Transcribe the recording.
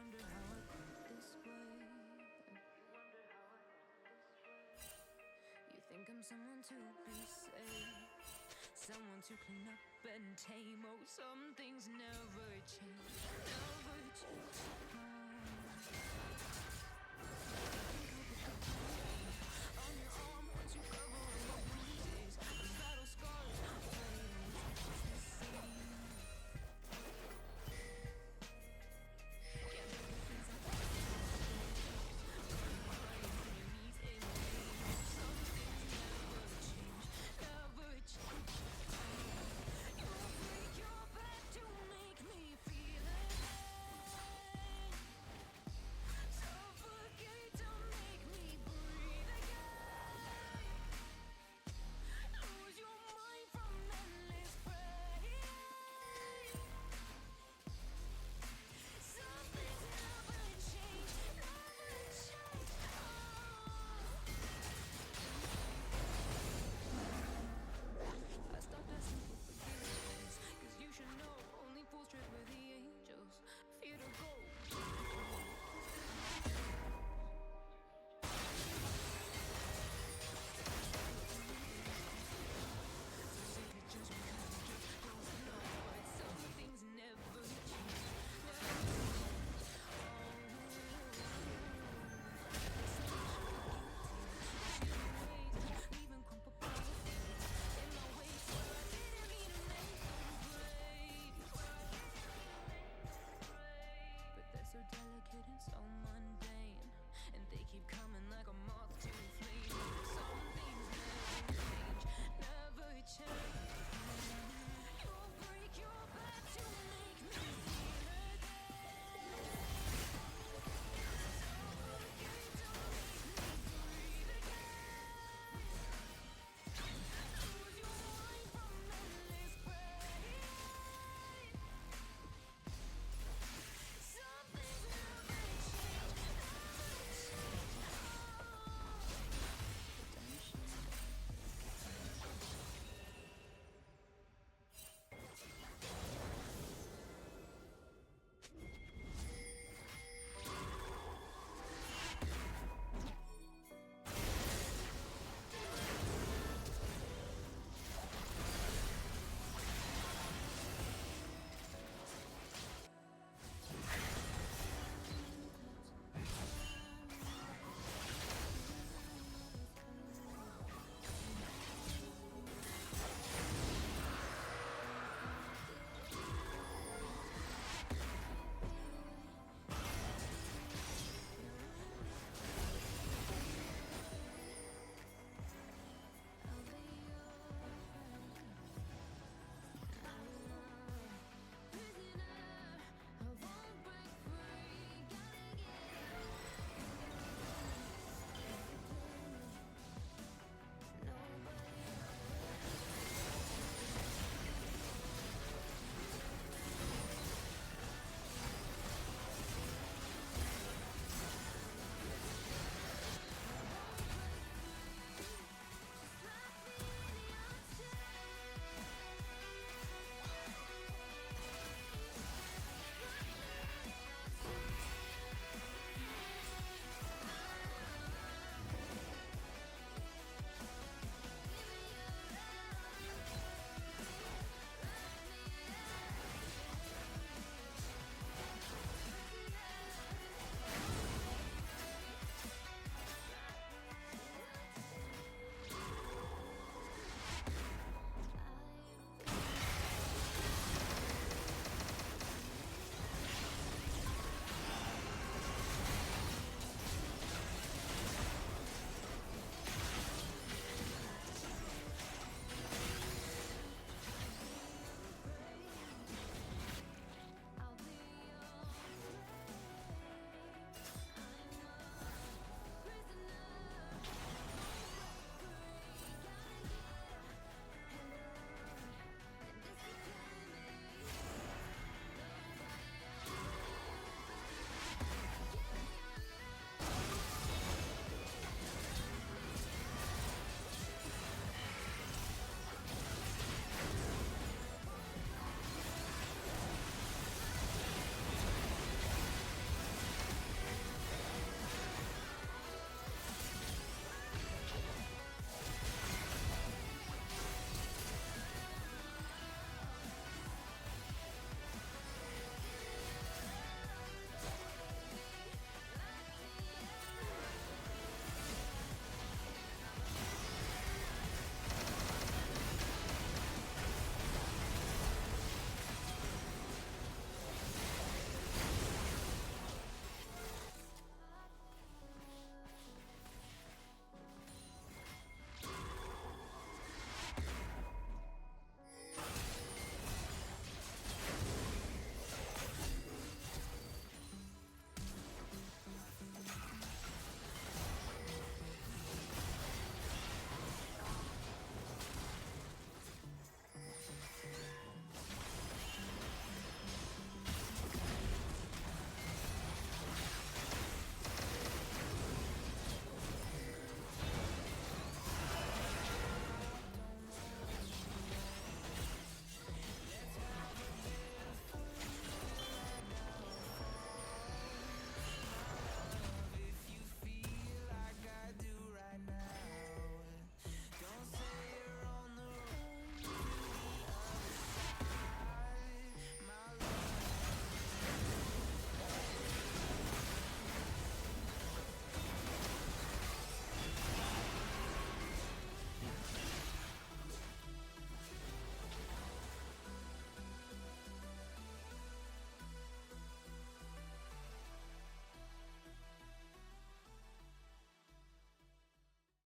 wonder how I got this way. You think I'm someone to be saved, someone to clean up and tame. Oh, some things never change, never change. On your arm, once you cover your bruises, the battle scars fade always the same. Can't take the things I want to crying on your knees in pain. Some things never change, never change. You break your back to make me feel again. Suffocate to make me breathe again. Lose your mind from endless pain. Some things never change, never change. I stopped asking for forgiveness, 'cause you should know only fools tread where the angels fear to go. Some things never change, even crumple perfect in my ways where I didn't mean to make them break. But they're so delicate and so much.